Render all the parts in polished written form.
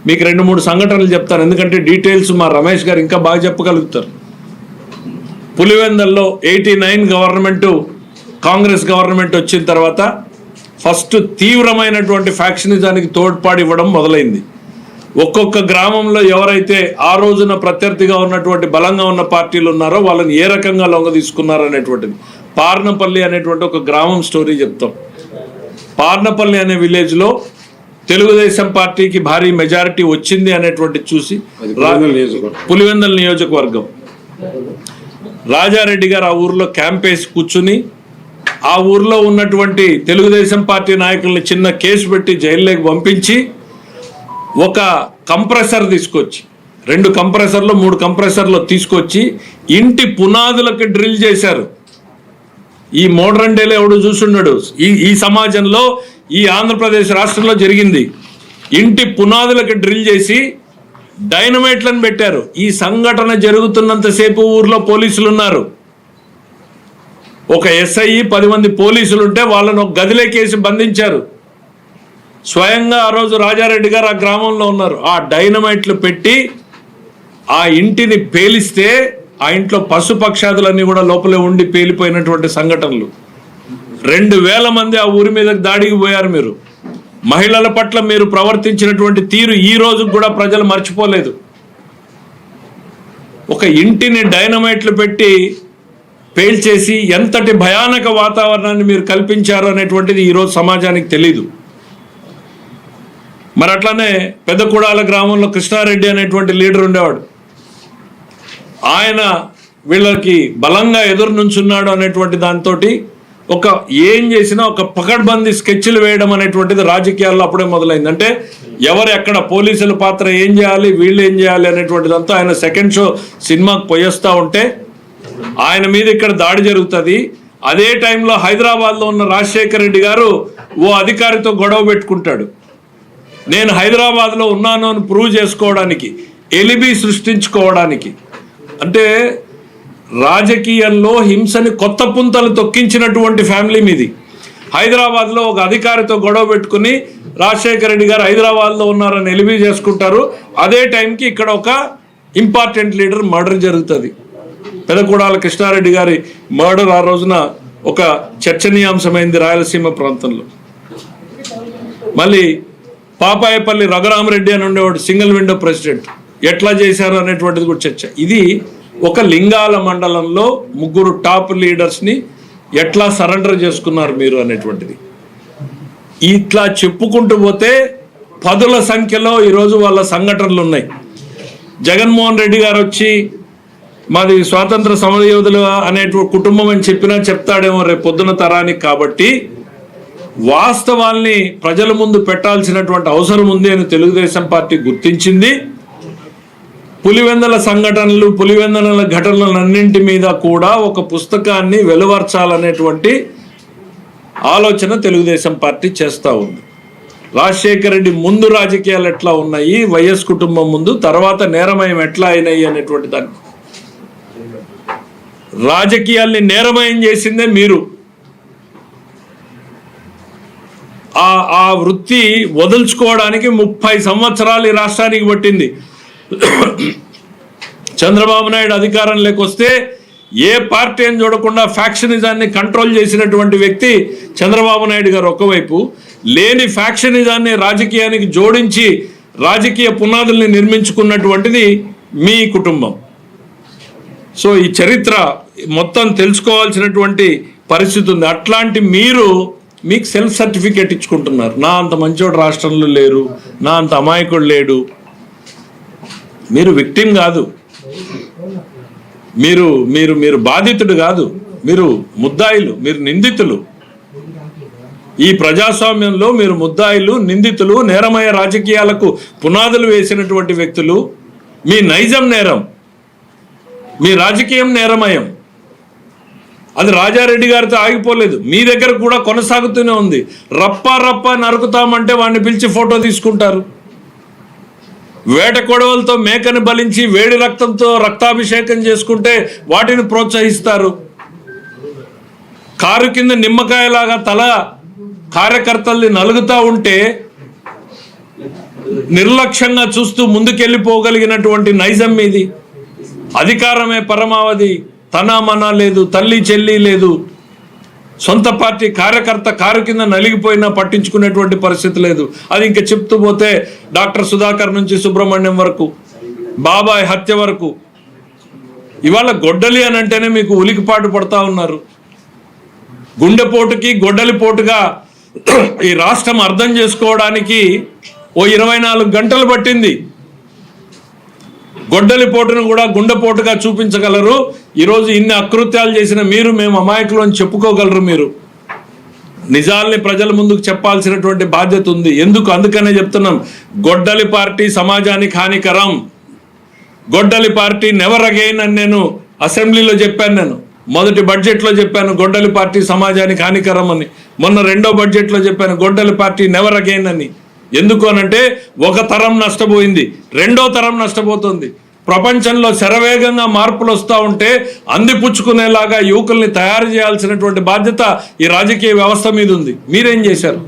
మీకు 2-3 సంఘటనలు చెప్తాను, ఎందుకంటే డీటెయిల్స్ మా రమేష్ గారు ఇంకా బాగా చెప్పగలుగుతారు. పులివెందల్లో 89 గవర్నమెంటు, కాంగ్రెస్ గవర్నమెంట్ వచ్చిన తర్వాత ఫస్ట్ తీవ్రమైనటువంటి ఫ్యాక్షనిజానికి తోడ్పాటు ఇవ్వడం మొదలైంది. ఒక్కొక్క గ్రామంలో ఎవరైతే ఆ రోజున ప్రత్యర్థిగా ఉన్నటువంటి బలంగా ఉన్న పార్టీలు ఉన్నారో వాళ్ళని ఏ రకంగా లొంగ తీసుకున్నారు అనేటువంటిది. పార్నపల్లి అనేటువంటి ఒక గ్రామం స్టోరీ చెప్తాం. పార్నపల్లి అనే విలేజ్లో తెలుగుదేశం పార్టీకి భారీ మెజారిటీ వచ్చింది అనేటువంటి చూసి పులివెందల నియోజకవర్గం రాజారెడ్డి గారు ఆ ఊర్లో క్యాంప్ వేసి కూర్చుని ఆ ఊర్లో ఉన్నటువంటి తెలుగుదేశం పార్టీ నాయకుల్ని చిన్న కేసు పెట్టి జైల్లోకి పంపించి ఒక కంప్రెసర్ తీసుకొచ్చి 2 కంప్రెసర్లు 3 కంప్రెసర్లు తీసుకొచ్చి ఇంటి పునాదులకు డ్రిల్ చేశారు. ఈ మోడర్న్ డేలో ఎవడు చూసున్నాడు? ఈ సమాజంలో ఈ ఆంధ్రప్రదేశ్ రాష్ట్రంలో జరిగింది. ఇంటి పునాదులకు డ్రిల్ చేసి డైనమైట్లను పెట్టారు. ఈ సంఘటన జరుగుతున్నంతసేపు ఊర్లో పోలీసులు ఉన్నారు. ఒక ఎస్ఐ 10 మంది పోలీసులు ఉంటే వాళ్ళను ఒక గదిలోకేసి బంధించారు. స్వయంగా ఆ రోజు రాజారెడ్డి గారు ఆ గ్రామంలో ఉన్నారు. ఆ డైనమైట్లు పెట్టి ఆ ఇంటిని పేలిస్తే ఆ ఇంట్లో పశుపక్షాదులన్నీ కూడా లోపలే ఉండి పేలిపోయినటువంటి సంఘటనలు. 2000 మంది ఆ ఊరి మీద దాడికి పోయారు. మీరు మహిళల పట్ల మీరు ప్రవర్తించినటువంటి తీరు ఈ రోజు కూడా ప్రజలు మర్చిపోలేదు. ఒక ఇంటిని డైనమైట్లు పెట్టి పేల్చేసి ఎంతటి భయానక వాతావరణాన్ని మీరు కల్పించారు అనేటువంటిది ఈరోజు సమాజానికి తెలీదు. మరి అట్లానే పెద్దకూడాల గ్రామంలో కృష్ణారెడ్డి అనేటువంటి లీడర్ ఉండేవాడు. ఆయన వీళ్ళకి బలంగా ఎదురు నుంచున్నాడు అనేటువంటి దాంతో ఒక ఏం చేసినా ఒక పకడ్బందీ స్కెచ్లు వేయడం అనేటువంటిది రాజకీయాల్లో అప్పుడే మొదలైంది. అంటే ఎవరు ఎక్కడ పోలీసుల పాత్ర ఏం చేయాలి, వీళ్ళు ఏం చేయాలి అనేటువంటిదంతా ఆయన సెకండ్ షో సినిమాకి పోయేస్తూ ఉంటే ఆయన మీద ఇక్కడ దాడి జరుగుతుంది. అదే టైంలో హైదరాబాద్లో ఉన్న రాజశేఖర రెడ్డి గారు ఓ అధికారితో గొడవ పెట్టుకుంటాడు. నేను హైదరాబాద్లో ఉన్నాను అని ప్రూవ్ చేసుకోవడానికి, ఎలిబి సృష్టించుకోవడానికి. అంటే రాజకీయంలో హింసని కొత్త పుంతలు తొక్కించినటువంటి ఫ్యామిలీ మీది. హైదరాబాద్లో ఒక అధికారితో గొడవ పెట్టుకుని రాజశేఖర రెడ్డి గారు హైదరాబాద్లో ఉన్నారని ఎలిబి చేసుకుంటారు. అదే టైంకి ఇక్కడ ఒక ఇంపార్టెంట్ లీడర్ మర్డర్ జరుగుతుంది. పెదకూడాల కృష్ణారెడ్డి గారి మర్డర్ ఆ రోజున ఒక చర్చనీయాంశమైంది రాయలసీమ ప్రాంతంలో. మళ్ళీ పాపాయపల్లి రఘురామరెడ్డి అని ఉండేవాడు, సింగిల్ విండో ప్రెసిడెంట్, ఎట్లా చేశారు అనేటువంటిది కూడా చర్చ. ఇది ఒక లింగాల మండలంలో 3 టాప్ లీడర్స్ని ఎట్లా సరెండర్ చేసుకున్నారు మీరు అనేటువంటిది. ఇట్లా చెప్పుకుంటూ పోతే 10ల సంఖ్యలో ఈరోజు వాళ్ళ సంఘటనలు ఉన్నాయి. జగన్మోహన్ రెడ్డి గారు వచ్చి మాది స్వాతంత్ర సమరయోధులు అనే కుటుంబం అని చెప్పినా చెప్తాడేమో రేపు పొద్దున తరానికి. కాబట్టి వాస్తవాల్ని ప్రజల ముందు పెట్టాల్సినటువంటి అవసరం ఉంది అని తెలుగుదేశం పార్టీ గుర్తించింది. పులివెందల సంఘటనలు, పులివెందల ఘటనలన్నింటి మీద కూడా ఒక పుస్తకాన్ని వెలువర్చాలనేటువంటి ఆలోచన తెలుగుదేశం పార్టీ చేస్తూ ఉంది. రాజశేఖర రెడ్డి ముందు రాజకీయాలు ఎట్లా ఉన్నాయి, వైఎస్ కుటుంబం ముందు, తర్వాత నేరమయం ఎట్లా అయినాయి అనేటువంటి దాన్ని. రాజకీయాల్ని నేరమయం చేసిందే మీరు. ఆ వృత్తి వదులుచుకోవడానికి 30 సంవత్సరాలు ఈ రాష్ట్రానికి పట్టింది. చంద్రబాబు నాయుడు అధికారంలోకి వస్తే ఏ పార్టీ అని చూడకుండా ఫ్యాక్షనిజాన్ని కంట్రోల్ చేసినటువంటి వ్యక్తి చంద్రబాబు నాయుడు గారు. ఒకవైపు లేని ఫ్యాక్షనిజాన్ని రాజకీయానికి జోడించి రాజకీయ పునాదుల్ని నిర్మించుకున్నటువంటిది మీ కుటుంబం. సో ఈ చరిత్ర మొత్తం తెలుసుకోవాల్సినటువంటి పరిస్థితి ఉంది. అట్లాంటి మీరు మీకు సెల్ఫ్ సర్టిఫికేట్ ఇచ్చుకుంటున్నారు. నా అంత మంచోడు రాష్ట్రంలో లేరు, నా అంత అమాయకుడు లేడు. మీరు విక్టిమ్ కాదు, మీరు మీరు మీరు బాధితుడు కాదు, మీరు ముద్దాయిలు, మీరు నిందితులు. ఈ ప్రజాస్వామ్యంలో మీరు ముద్దాయిలు, నిందితులు, నేరమయ రాజకీయాలకు పునాదులు వేసినటువంటి వ్యక్తులు. మీ నైజం నేరం, మీ రాజకీయం నేరమయం. అది రాజారెడ్డి గారితో ఆగిపోలేదు, మీ దగ్గర కూడా కొనసాగుతూనే ఉంది. రప్ప రప్ప నరుకుతామంటే వాడిని పిలిచి ఫోటో తీసుకుంటారు. వేట కొడవలతో మేకని బలించి వేడి రక్తంతో రక్తాభిషేకం చేసుకుంటే వాటిని ప్రోత్సహిస్తారు. కారు కింద నిమ్మకాయలాగా తల కార్యకర్తల్ని నలుగుతూ ఉంటే నిర్లక్ష్యంగా చూస్తూ ముందుకెళ్ళిపోగలిగినటువంటి నైజం మీది. అధికారమే పరమావధి, తన మన లేదు, తల్లి చెల్లి లేదు, సొంత పార్టీ కార్యకర్త కారు కింద నలిగిపోయినా పట్టించుకునేటువంటి పరిస్థితి లేదు. అది ఇంకా చెప్తూ పోతే డాక్టర్ సుధాకర్ నుంచి సుబ్రహ్మణ్యం వరకు, బాబాయ్ హత్య వరకు. ఇవాళ గొడ్డలి అని అంటేనే మీకు ఉలికిపాటు పడతా ఉన్నారు. గుండెపోటుకి గొడ్డలిపోటుగా ఈ రాష్ట్రం అర్థం చేసుకోవడానికి ఓ 24 గంటలు పట్టింది. గొడ్డలిపోటును కూడా గుండెపోటుగా చూపించగలరు. ఈరోజు ఇన్ని అకృత్యాలు చేసిన మీరు మేము అమాయకులు అని చెప్పుకోగలరు. మీరు నిజాల్ని ప్రజల ముందుకు చెప్పాల్సినటువంటి బాధ్యత ఉంది. అందుకనే చెప్తున్నాం, గొడ్డలి పార్టీ సమాజానికి హానికరం. గొడ్డలి పార్టీ నెవర్ అగైన్ అని నేను అసెంబ్లీలో చెప్పాను. నేను మొదటి బడ్జెట్లో చెప్పాను గొడ్డలి పార్టీ సమాజానికి హానికరం అని. మొన్న రెండో బడ్జెట్లో చెప్పాను గొడ్డలి పార్టీ నెవర్ అగైన్ అని. ఎందుకు అనంటే ఒక తరం నష్టపోయింది, రెండో తరం నష్టపోతుంది. ప్రపంచంలో శరవేగంగా మార్పులు వస్తూ ఉంటే అందిపుచ్చుకునేలాగా యువకుల్ని తయారు చేయాల్సినటువంటి బాధ్యత ఈ రాజకీయ వ్యవస్థ మీద ఉంది. మీరేం చేశారు?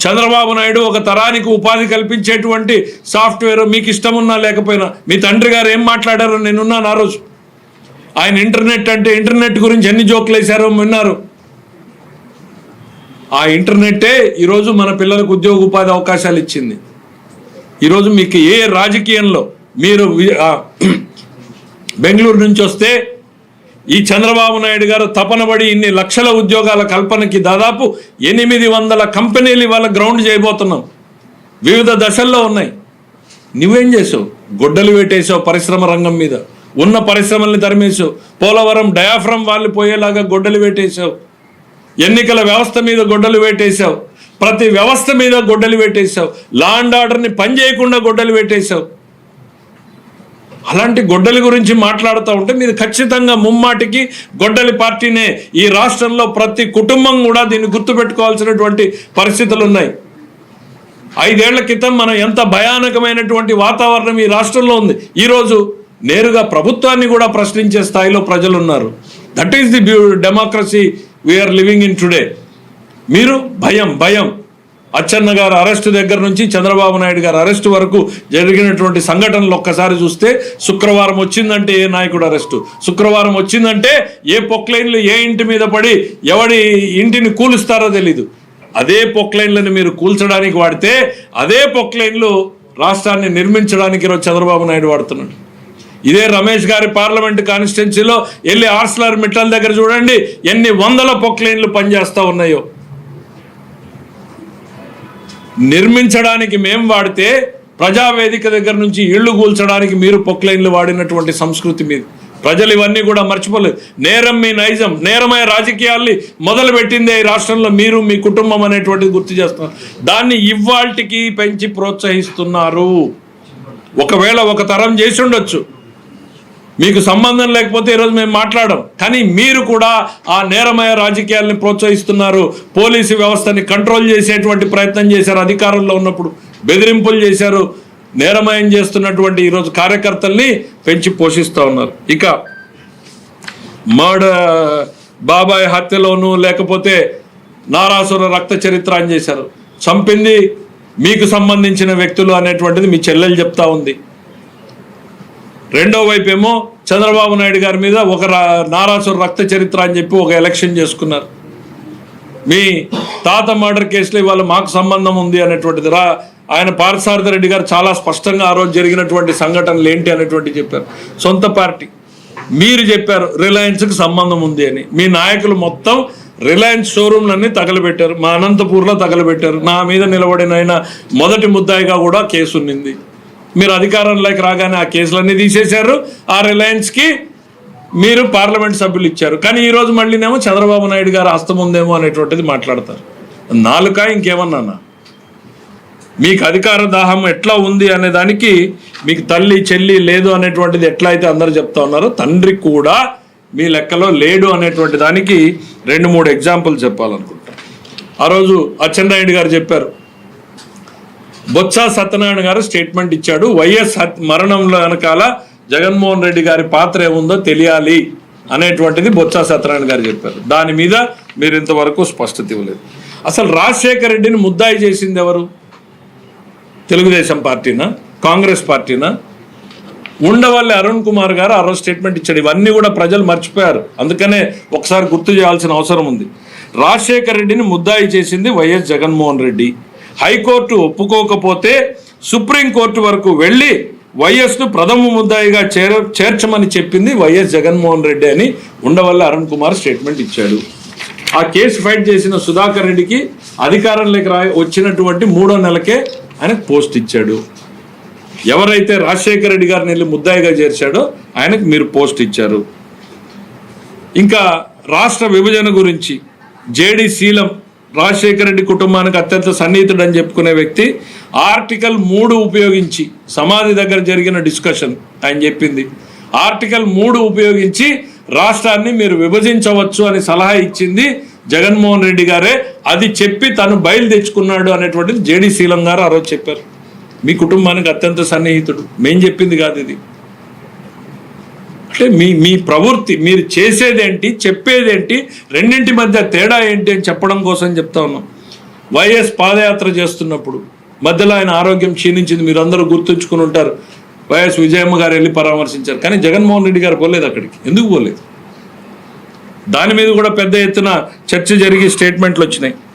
చంద్రబాబు నాయుడు ఒక తరానికి ఉపాధి కల్పించేటువంటి సాఫ్ట్వేర్ మీకు ఇష్టం ఉన్నా లేకపోయినా, మీ తండ్రి గారు ఏం మాట్లాడారో నేనున్నాను ఆ రోజు. ఆయన ఇంటర్నెట్ గురించి ఎన్ని జోకులు వేశారో విన్నారు. ఆ ఇంటర్నెట్టే ఈరోజు మన పిల్లలకు ఉద్యోగ ఉపాధి అవకాశాలు ఇచ్చింది. ఈరోజు మీకు ఏ రాజకీయంలో మీరు బెంగళూరు నుంచి వస్తే ఈ చంద్రబాబు నాయుడు గారు తపనబడి ఇన్ని లక్షల ఉద్యోగాల కల్పనకి దాదాపు 800 కంపెనీలు ఇవాళ గ్రౌండ్ చేయబోతున్నాం. వివిధ దశల్లో ఉన్నాయి. నువ్వేం చేసావు? గొడ్డలు పెట్టేసావు పరిశ్రమ రంగం మీద. ఉన్న పరిశ్రమల్ని తరిమేసావు. పోలవరం డయాఫ్రమ్ వాళ్ళు పోయేలాగా గొడ్డలు పెట్టేశావు. ఎన్నికల వ్యవస్థ మీద గొడ్డలు పెట్టేశావు. ప్రతి వ్యవస్థ మీద గొడ్డలు పెట్టేశావు. లా అండ్ ఆర్డర్ని పనిచేయకుండా గొడ్డలు పెట్టేశావు. అలాంటి గొడ్డలి గురించి మాట్లాడుతూ ఉంటే మీరు ఖచ్చితంగా ముమ్మాటికి గొడ్డలి పార్టీనే. ఈ రాష్ట్రంలో ప్రతి కుటుంబం కూడా దీన్ని గుర్తుపెట్టుకోవాల్సినటువంటి పరిస్థితులు ఉన్నాయి. 5 ఏళ్ల క్రితం మనం ఎంత భయానకమైనటువంటి వాతావరణం ఈ రాష్ట్రంలో ఉంది. ఈరోజు నేరుగా ప్రభుత్వాన్ని కూడా ప్రశ్నించే స్థాయిలో ప్రజలు ఉన్నారు. That is the democracy we're living in today. మీరు భయం అచ్చెన్న గారు అరెస్టు దగ్గర నుంచి చంద్రబాబు నాయుడు గారు అరెస్టు వరకు జరిగినటువంటి సంఘటనలు ఒక్కసారి చూస్తే, శుక్రవారం వచ్చిందంటే ఏ నాయకుడు అరెస్టు, శుక్రవారం వచ్చిందంటే ఏ పొక్లైన్లు ఏ ఇంటి మీద పడి ఎవడి ఇంటిని కూలుస్తారో తెలీదు. అదే పొక్లైన్లను మీరు కూల్చడానికి వాడితే, అదే పొక్లైన్లు రాష్ట్రాన్ని నిర్మించడానికి ఈరోజు చంద్రబాబు నాయుడు వాడుతున్నాడు. ఇదే రమేష్ గారి పార్లమెంట్ కాన్స్టిట్యున్సీలో వెళ్ళి ఆర్సలర్ మిట్టల్ దగ్గర చూడండి ఎన్ని 100 పొక్లైన్లు పనిచేస్తూ ఉన్నాయో. నిర్మించడానికి మేము వాడితే, ప్రజావేదిక దగ్గర నుంచి ఇళ్లు కూల్చడానికి మీరు పొక్లైన్లు వాడినటువంటి సంస్కృతి మీద ప్రజలు ఇవన్నీ కూడా మర్చిపోలేదు. నేరం మీ నైజం, నేరమయ రాజకీయాల్ని మొదలు పెట్టిందే ఈ రాష్ట్రంలో మీరు, మీ కుటుంబం అనేటువంటిది గుర్తు చేస్తున్నారు. దాన్ని ఇవాల్టికి పెంచి ప్రోత్సహిస్తున్నారు. ఒకవేళ ఒక తరం చేసి ఉండొచ్చు, మీకు సంబంధం లేకపోతే ఈరోజు మేము మాట్లాడం. కానీ మీరు కూడా ఆ నేరమయ రాజకీయాలని ప్రోత్సహిస్తున్నారు. పోలీసు వ్యవస్థని కంట్రోల్ చేసేటువంటి ప్రయత్నం చేశారు. అధికారంలో ఉన్నప్పుడు బెదిరింపులు చేశారు. నేరమయం చేస్తున్నటువంటి ఈరోజు కార్యకర్తల్ని పెంచి పోషిస్తూ ఉన్నారు. ఇక బాబాయ్ హత్యలోనూ లేకపోతే నారాసుర రక్త చరిత్ర అని చేశారు. చంపింది మీకు సంబంధించిన వ్యక్తులు అనేటువంటిది మీ చెల్లెలు చెప్తా ఉంది. రెండో వైపు ఏమో చంద్రబాబు నాయుడు గారి మీద ఒక నారాసుర రక్త చరిత్ర అని చెప్పి ఒక ఎలక్షన్ చేసుకున్నారు. మీ తాత మర్డర్ కేసులో ఇవాళ మాకు సంబంధం ఉంది అనేటువంటిది ఆయన పార్థసారథి రెడ్డి గారు చాలా స్పష్టంగా ఆ రోజు జరిగినటువంటి సంఘటనలు ఏంటి అనేటువంటి చెప్పారు. సొంత పార్టీ మీరు చెప్పారు రిలయన్స్కి సంబంధం ఉంది అని. మీ నాయకులు మొత్తం రిలయన్స్ షోరూమ్లన్నీ తగలబెట్టారు. మా అనంతపూర్లో తగలబెట్టారు. నా మీద నిలబడిన ఆయన మొదటి ముద్దాయిగా కూడా కేసు ఉన్నింది. మీరు అధికారంలోకి రాగానే ఆ కేసులన్నీ తీసేశారు. ఆ రిలయన్స్కి మీరు పార్లమెంట్ సభ్యులు ఇచ్చారు. కానీ ఈరోజు మళ్ళీనేమో చంద్రబాబు నాయుడు గారు హస్తం ఉందేమో అనేటువంటిది మాట్లాడతారు. నాలుక ఇంకేమన్నా? మీకు అధికార దాహం ఎట్లా ఉంది అనే దానికి మీకు తల్లి చెల్లి లేదు అనేటువంటిది ఎట్లా అయితే అందరూ చెప్తా ఉన్నారో, తండ్రి కూడా మీ లెక్కలో లేడు అనేటువంటి దానికి 2-3 ఎగ్జాంపుల్ చెప్పాలనుకుంటా. ఆ రోజు అచ్చెన్నాయుడు గారు చెప్పారు, బొత్స సత్యనారాయణ గారు స్టేట్మెంట్ ఇచ్చాడు, వైఎస్ మరణంలో వెనకాల జగన్మోహన్ రెడ్డి గారి పాత్ర ఏముందో తెలియాలి అనేటువంటిది బొత్స సత్యనారాయణ గారు చెప్పారు. దాని మీద మీరు ఇంతవరకు స్పష్టత ఇవ్వలేదు. అసలు రాజశేఖర రెడ్డిని ముద్దాయి చేసింది ఎవరు? తెలుగుదేశం పార్టీనా, కాంగ్రెస్ పార్టీనా? ఉండవల్లి అరుణ్ కుమార్ గారు ఆ రోజు స్టేట్మెంట్ ఇచ్చాడు. ఇవన్నీ కూడా ప్రజలు మర్చిపోయారు, అందుకనే ఒకసారి గుర్తు చేయాల్సిన అవసరం ఉంది. రాజశేఖర రెడ్డిని ముద్దాయి చేసింది వైఎస్ జగన్మోహన్ రెడ్డి. హైకోర్టు ఒప్పుకోకపోతే సుప్రీంకోర్టు వరకు వెళ్ళి వైఎస్ను ప్రథమ ముద్దాయిగా చేర్చమని చెప్పింది వైఎస్ జగన్మోహన్ రెడ్డి అని ఉండవల్లి అరుణ్ కుమార్ స్టేట్మెంట్ ఇచ్చాడు. ఆ కేసు ఫైట్ చేసిన సుధాకర్ రెడ్డికి అధికారంలోకి వచ్చినటువంటి 3వ నెలకే ఆయన పోస్ట్ ఇచ్చాడు. ఎవరైతే రాజశేఖర రెడ్డి గారిని వెళ్ళి ముద్దాయిగా చేర్చాడో ఆయనకు మీరు పోస్ట్ ఇచ్చారు. ఇంకా రాష్ట్ర విభజన గురించి జేడి శీలం, రాజశేఖర రెడ్డి కుటుంబానికి అత్యంత సన్నిహితుడు అని చెప్పుకునే వ్యక్తి, ఆర్టికల్ 3 ఉపయోగించి సమాధి దగ్గర జరిగిన డిస్కషన్ ఆయన చెప్పింది, ఆర్టికల్ 3 ఉపయోగించి రాష్ట్రాన్ని మీరు విభజించవచ్చు అని సలహా ఇచ్చింది జగన్మోహన్ రెడ్డి గారే. అది చెప్పి తను బయలు తెచ్చుకున్నాడు అనేటువంటిది జేడి శీలం గారు ఆ రోజు చెప్పారు. మీ కుటుంబానికి అత్యంత సన్నిహితుడు, మేం చెప్పింది కాదు ఇది. అంటే మీ ప్రవృత్తి, మీరు చేసేదేంటి, చెప్పేదేంటి, రెండింటి మధ్య తేడా ఏంటి అని చెప్పడం కోసం చెప్తా ఉన్నాం. వైఎస్ పాదయాత్ర చేస్తున్నప్పుడు మధ్యలో ఆయన ఆరోగ్యం క్షీణించింది, మీరు అందరూ గుర్తుంచుకుని ఉంటారు. వైఎస్ విజయమ్మ గారు వెళ్ళి పరామర్శించారు, కానీ జగన్మోహన్ రెడ్డి గారు పోలేదు అక్కడికి. ఎందుకు పోలేదు? దాని మీద కూడా పెద్ద ఎత్తున చర్చ జరిగి స్టేట్మెంట్లు వచ్చినాయి.